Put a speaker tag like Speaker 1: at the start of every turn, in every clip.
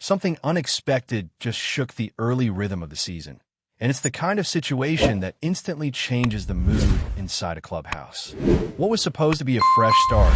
Speaker 1: Something unexpected just shook the early rhythm of the season. And it's the kind of situation that instantly changes the mood inside a clubhouse. What was supposed to be a fresh start,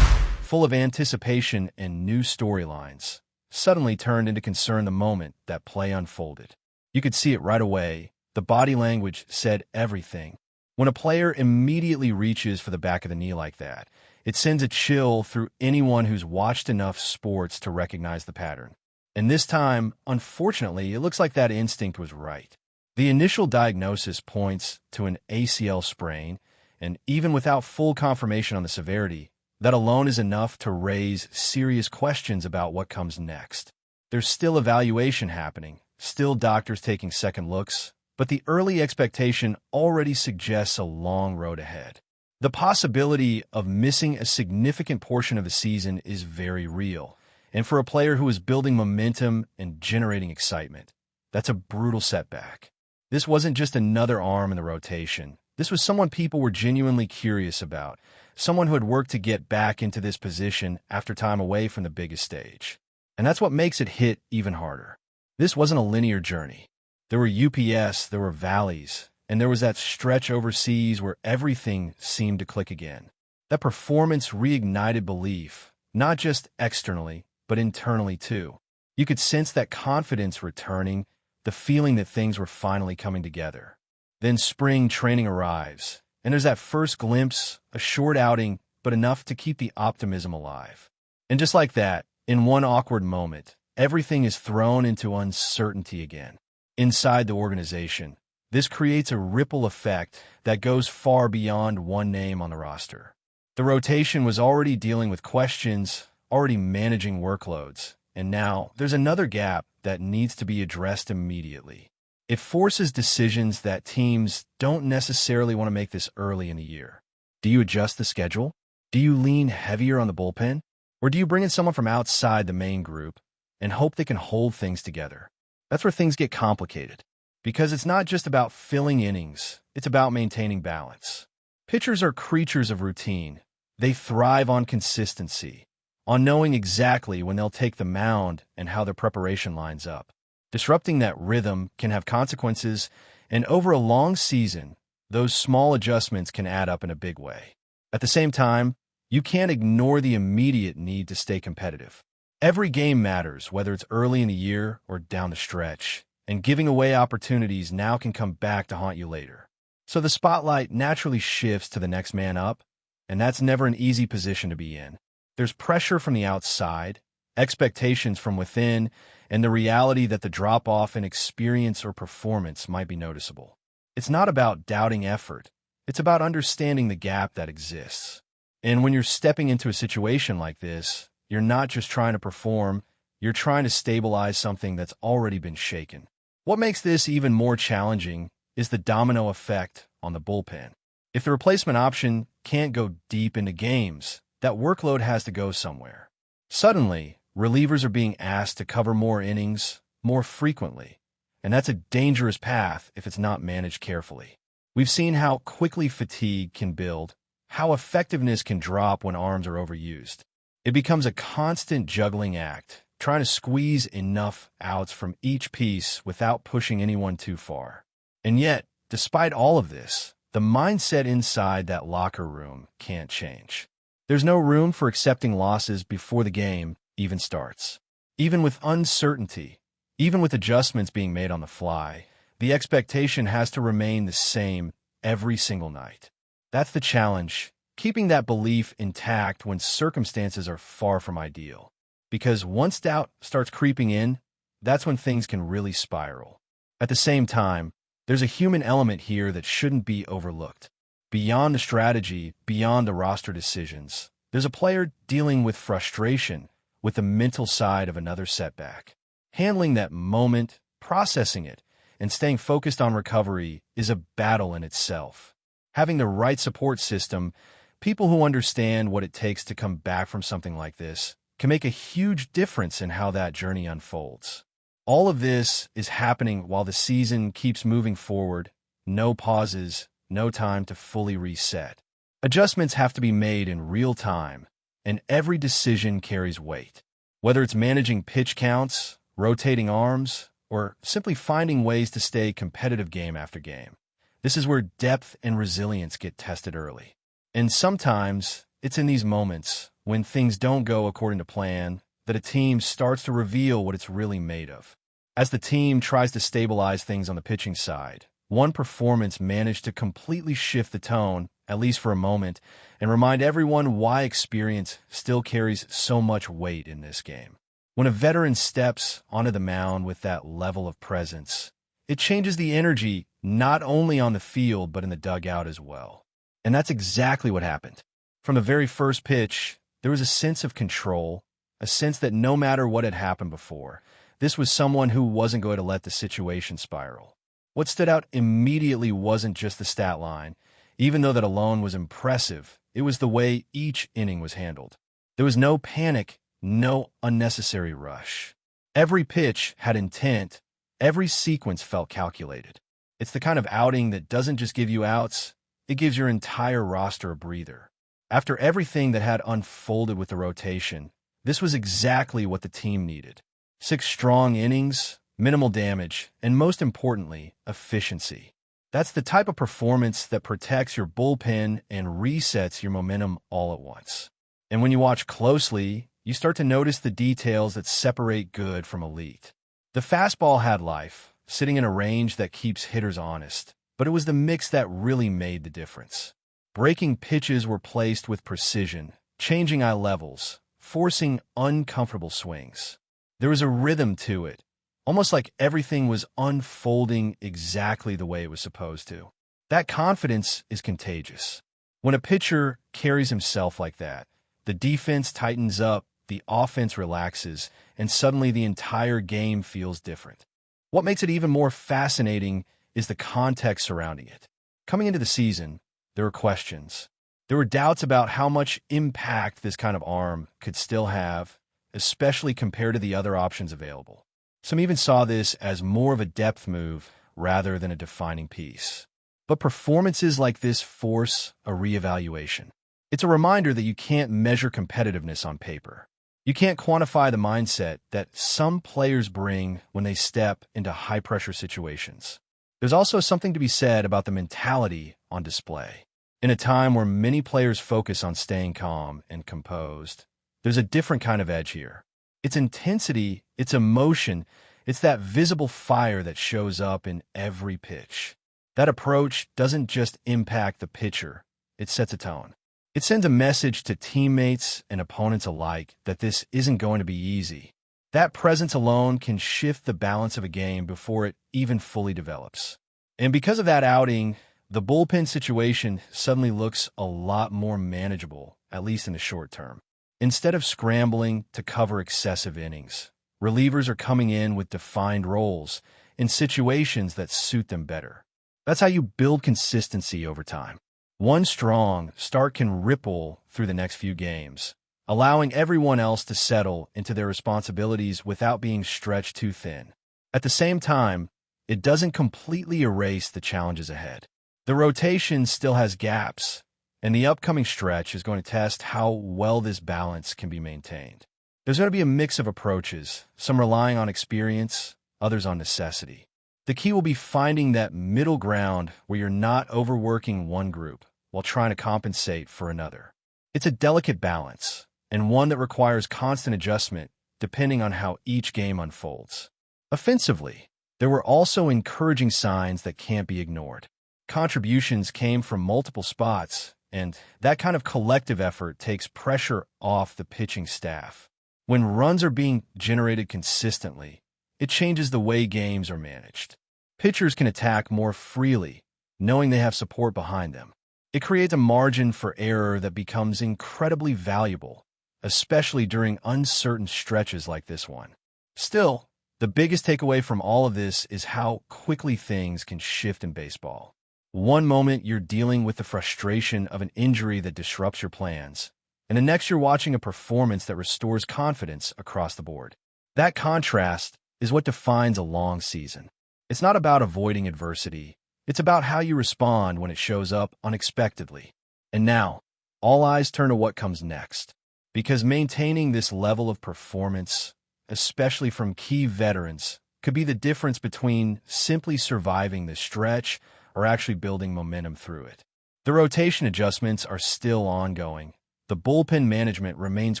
Speaker 1: full of anticipation and new storylines, suddenly turned into concern the moment that play unfolded. You could see it right away. The body language said everything. When a player immediately reaches for the back of the knee like that, it sends a chill through anyone who's watched enough sports to recognize the pattern. And this time, unfortunately, it looks like that instinct was right. The initial diagnosis points to an ACL sprain, and even without full confirmation on the severity, that alone is enough to raise serious questions about what comes next. There's still evaluation happening, still doctors taking second looks, but the early expectation already suggests a long road ahead. The possibility of missing a significant portion of the season is very real, and for a player who is building momentum and generating excitement, that's a brutal setback. This wasn't just another arm in the rotation. This was someone people were genuinely curious about, someone who had worked to get back into this position after time away from the biggest stage. And that's what makes it hit even harder. This wasn't a linear journey. There were UPS, there were valleys, and there was that stretch overseas where everything seemed to click again. That performance reignited belief, not just externally, but internally too. You could sense that confidence returning, the feeling that things were finally coming together. Then spring training arrives, and there's that first glimpse, a short outing, but enough to keep the optimism alive. And just like that, in one awkward moment, everything is thrown into uncertainty again. Inside the organization, this creates a ripple effect that goes far beyond one name on the roster. The rotation was already dealing with questions, already managing workloads, and now there's another gap that needs to be addressed immediately. It forces decisions that teams don't necessarily want to make this early in the year. Do you adjust the schedule? Do you lean heavier on the bullpen? Or do you bring in someone from outside the main group and hope they can hold things together? That's where things get complicated, because it's not just about filling innings, it's about maintaining balance. Pitchers are creatures of routine. They thrive on consistency, on knowing exactly when they'll take the mound and how their preparation lines up. Disrupting that rhythm can have consequences, and over a long season, those small adjustments can add up in a big way. At the same time, you can't ignore the immediate need to stay competitive. Every game matters, whether it's early in the year or down the stretch, and giving away opportunities now can come back to haunt you later. So the spotlight naturally shifts to the next man up, and that's never an easy position to be in. There's pressure from the outside, expectations from within, and the reality that the drop-off in experience or performance might be noticeable. It's not about doubting effort. It's about understanding the gap that exists. And when you're stepping into a situation like this, you're not just trying to perform, you're trying to stabilize something that's already been shaken. What makes this even more challenging is the domino effect on the bullpen. If the replacement option can't go deep into games, that workload has to go somewhere. Suddenly, relievers are being asked to cover more innings more frequently, and that's a dangerous path if it's not managed carefully. We've seen how quickly fatigue can build, how effectiveness can drop when arms are overused. It becomes a constant juggling act, trying to squeeze enough outs from each piece without pushing anyone too far. And yet, despite all of this, the mindset inside that locker room can't change. There's no room for accepting losses before the game even starts. Even with uncertainty, even with adjustments being made on the fly, the expectation has to remain the same every single night. That's the challenge, keeping that belief intact when circumstances are far from ideal. Because once doubt starts creeping in, that's when things can really spiral. At the same time, there's a human element here that shouldn't be overlooked. Beyond the strategy, beyond the roster decisions, there's a player dealing with frustration, with the mental side of another setback. Handling that moment, processing it, and staying focused on recovery is a battle in itself. Having the right support system, people who understand what it takes to come back from something like this, can make a huge difference in how that journey unfolds. All of this is happening while the season keeps moving forward, no pauses, no time to fully reset. Adjustments have to be made in real time, and every decision carries weight. Whether it's managing pitch counts, rotating arms, or simply finding ways to stay competitive game after game. This is where depth and resilience get tested early. And sometimes it's in these moments, when things don't go according to plan, that a team starts to reveal what it's really made of. As the team tries to stabilize things on the pitching side, one performance managed to completely shift the tone, at least for a moment, and remind everyone why experience still carries so much weight in this game. When a veteran steps onto the mound with that level of presence, it changes the energy not only on the field but in the dugout as well. And that's exactly what happened. From the very first pitch, there was a sense of control, a sense that no matter what had happened before, this was someone who wasn't going to let the situation spiral. What stood out immediately wasn't just the stat line. Even though that alone was impressive, it was the way each inning was handled. There was no panic, no unnecessary rush. Every pitch had intent. Every sequence felt calculated. It's the kind of outing that doesn't just give you outs, it gives your entire roster a breather. After everything that had unfolded with the rotation, this was exactly what the team needed. 6 strong innings, minimal damage, and most importantly, efficiency. That's the type of performance that protects your bullpen and resets your momentum all at once. And when you watch closely, you start to notice the details that separate good from elite. The fastball had life, sitting in a range that keeps hitters honest, but it was the mix that really made the difference. Breaking pitches were placed with precision, changing eye levels, forcing uncomfortable swings. There was a rhythm to it, almost like everything was unfolding exactly the way it was supposed to. That confidence is contagious. When a pitcher carries himself like that, the defense tightens up, the offense relaxes, and suddenly the entire game feels different. What makes it even more fascinating is the context surrounding it. Coming into the season, there were questions. There were doubts about how much impact this kind of arm could still have, especially compared to the other options available. Some even saw this as more of a depth move rather than a defining piece. But performances like this force a reevaluation. It's a reminder that you can't measure competitiveness on paper. You can't quantify the mindset that some players bring when they step into high-pressure situations. There's also something to be said about the mentality on display. In a time where many players focus on staying calm and composed, there's a different kind of edge here. It's intensity, it's emotion, it's that visible fire that shows up in every pitch. That approach doesn't just impact the pitcher, it sets a tone. It sends a message to teammates and opponents alike that this isn't going to be easy. That presence alone can shift the balance of a game before it even fully develops. And because of that outing, the bullpen situation suddenly looks a lot more manageable, at least in the short term. Instead of scrambling to cover excessive innings, relievers are coming in with defined roles in situations that suit them better. That's how you build consistency over time. One strong start can ripple through the next few games, allowing everyone else to settle into their responsibilities without being stretched too thin. At the same time, it doesn't completely erase the challenges ahead. The rotation still has gaps, and the upcoming stretch is going to test how well this balance can be maintained. There's going to be a mix of approaches, some relying on experience, others on necessity. The key will be finding that middle ground where you're not overworking one group while trying to compensate for another. It's a delicate balance, and one that requires constant adjustment depending on how each game unfolds. Offensively, there were also encouraging signs that can't be ignored. Contributions came from multiple spots, and that kind of collective effort takes pressure off the pitching staff. When runs are being generated consistently, it changes the way games are managed. Pitchers can attack more freely, knowing they have support behind them. It creates a margin for error that becomes incredibly valuable, especially during uncertain stretches like this one. Still, the biggest takeaway from all of this is how quickly things can shift in baseball. One moment you're dealing with the frustration of an injury that disrupts your plans, and the next you're watching a performance that restores confidence across the board. That contrast is what defines a long season. It's not about avoiding adversity. It's about how you respond when it shows up unexpectedly. And now, all eyes turn to what comes next, because maintaining this level of performance especially from key veterans, could be the difference between simply surviving this stretch or actually building momentum through it. The rotation adjustments are still ongoing. The bullpen management remains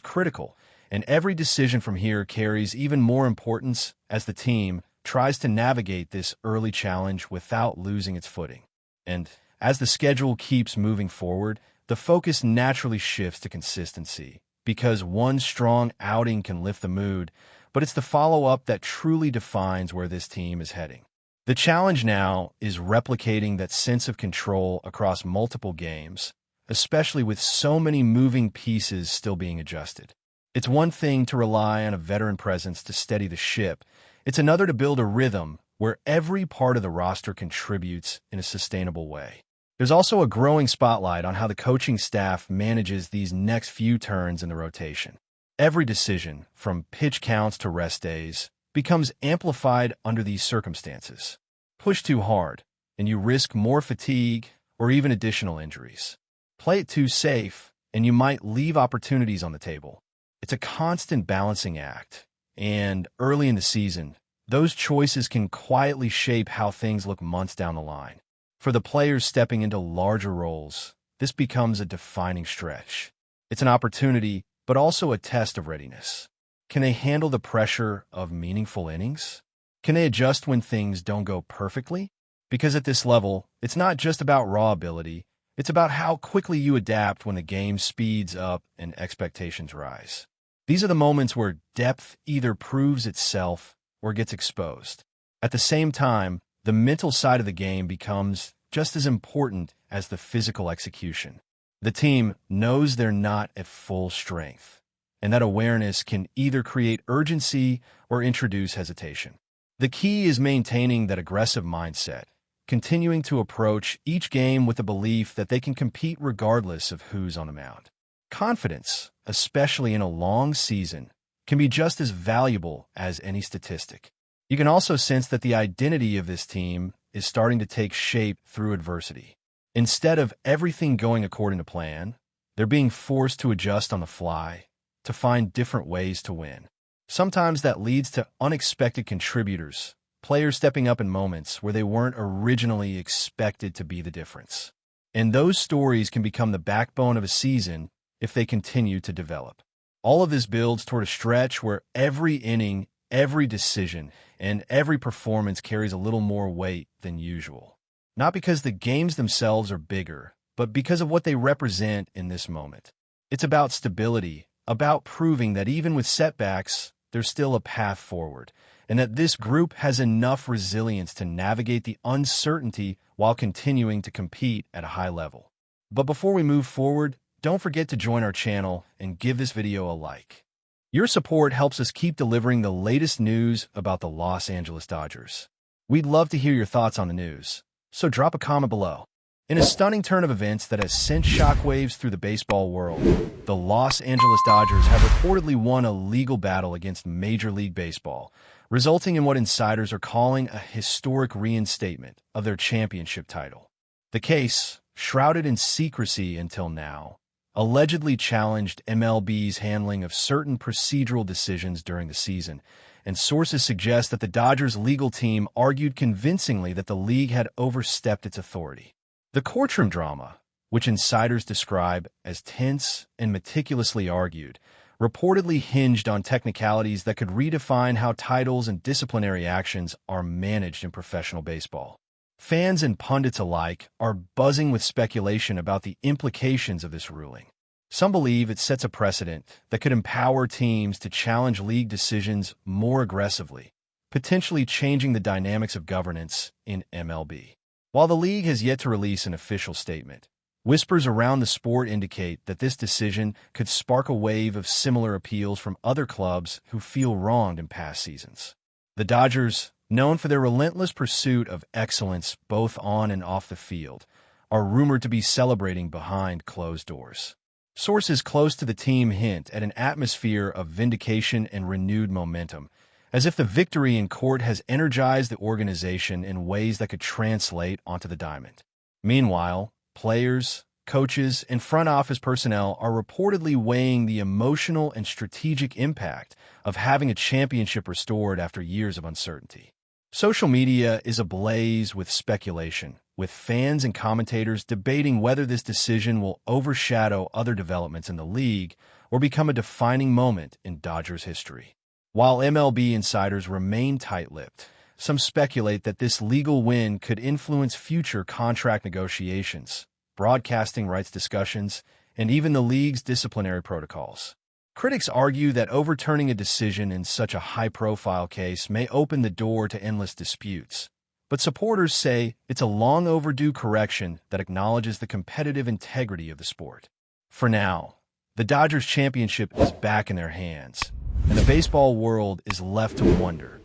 Speaker 1: critical, and every decision from here carries even more importance as the team tries to navigate this early challenge without losing its footing. And as the schedule keeps moving forward, the focus naturally shifts to consistency, because one strong outing can lift the mood, but it's the follow-up that truly defines where this team is heading. The challenge now is replicating that sense of control across multiple games, especially with so many moving pieces still being adjusted. It's one thing to rely on a veteran presence to steady the ship. It's another to build a rhythm where every part of the roster contributes in a sustainable way. There's also a growing spotlight on how the coaching staff manages these next few turns in the rotation. Every decision, from pitch counts to rest days, becomes amplified under these circumstances. Push too hard, and you risk more fatigue or even additional injuries. Play it too safe, and you might leave opportunities on the table. It's a constant balancing act, and early in the season, those choices can quietly shape how things look months down the line. For the players stepping into larger roles, this becomes a defining stretch. It's an opportunity, but also a test of readiness. Can they handle the pressure of meaningful innings? Can they adjust when things don't go perfectly? Because at this level, it's not just about raw ability, it's about how quickly you adapt when the game speeds up and expectations rise. These are the moments where depth either proves itself or gets exposed. At the same time, the mental side of the game becomes just as important as the physical execution. The team knows they're not at full strength, and that awareness can either create urgency or introduce hesitation. The key is maintaining that aggressive mindset, continuing to approach each game with the belief that they can compete regardless of who's on the mound. Confidence, especially in a long season, can be just as valuable as any statistic. You can also sense that the identity of this team is starting to take shape through adversity. Instead of everything going according to plan, they're being forced to adjust on the fly, to find different ways to win. Sometimes that leads to unexpected contributors, players stepping up in moments where they weren't originally expected to be the difference. And those stories can become the backbone of a season if they continue to develop. All of this builds toward a stretch where every inning, every decision, and every performance carries a little more weight than usual. Not because the games themselves are bigger, but because of what they represent in this moment. It's about stability, about proving that even with setbacks, there's still a path forward, and that this group has enough resilience to navigate the uncertainty while continuing to compete at a high level. But before we move forward, don't forget to join our channel and give this video a like. Your support helps us keep delivering the latest news about the Los Angeles Dodgers. We'd love to hear your thoughts on the news, so drop a comment below. In a stunning turn of events that has sent shockwaves through the baseball world, the Los Angeles Dodgers have reportedly won a legal battle against Major League Baseball, resulting in what insiders are calling a historic reinstatement of their championship title. The case, shrouded in secrecy until now, allegedly challenged MLB's handling of certain procedural decisions during the season, and sources suggest that the Dodgers' legal team argued convincingly that the league had overstepped its authority. The courtroom drama, which insiders describe as tense and meticulously argued, reportedly hinged on technicalities that could redefine how titles and disciplinary actions are managed in professional baseball. Fans and pundits alike are buzzing with speculation about the implications of this ruling. Some believe it sets a precedent that could empower teams to challenge league decisions more aggressively, potentially changing the dynamics of governance in MLB. While the league has yet to release an official statement, whispers around the sport indicate that this decision could spark a wave of similar appeals from other clubs who feel wronged in past seasons. The Dodgers, known for their relentless pursuit of excellence both on and off the field, are rumored to be celebrating behind closed doors. Sources close to the team hint at an atmosphere of vindication and renewed momentum, as if the victory in court has energized the organization in ways that could translate onto the diamond. Meanwhile, players, coaches, and front office personnel are reportedly weighing the emotional and strategic impact of having a championship restored after years of uncertainty. Social media is ablaze with speculation, with fans and commentators debating whether this decision will overshadow other developments in the league or become a defining moment in Dodgers history. While MLB insiders remain tight-lipped, some speculate that this legal win could influence future contract negotiations, broadcasting rights discussions, and even the league's disciplinary protocols. Critics argue that overturning a decision in such a high-profile case may open the door to endless disputes, but supporters say it's a long-overdue correction that acknowledges the competitive integrity of the sport. For now, the Dodgers championship is back in their hands, and the baseball world is left to wonder,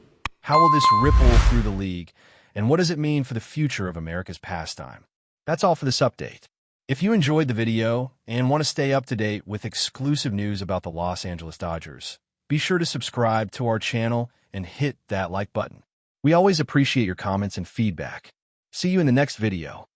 Speaker 1: how will this ripple through the league, and what does it mean for the future of America's pastime? That's all for this update. If you enjoyed the video and want to stay up to date with exclusive news about the Los Angeles Dodgers, be sure to subscribe to our channel and hit that like button. We always appreciate your comments and feedback. See you in the next video.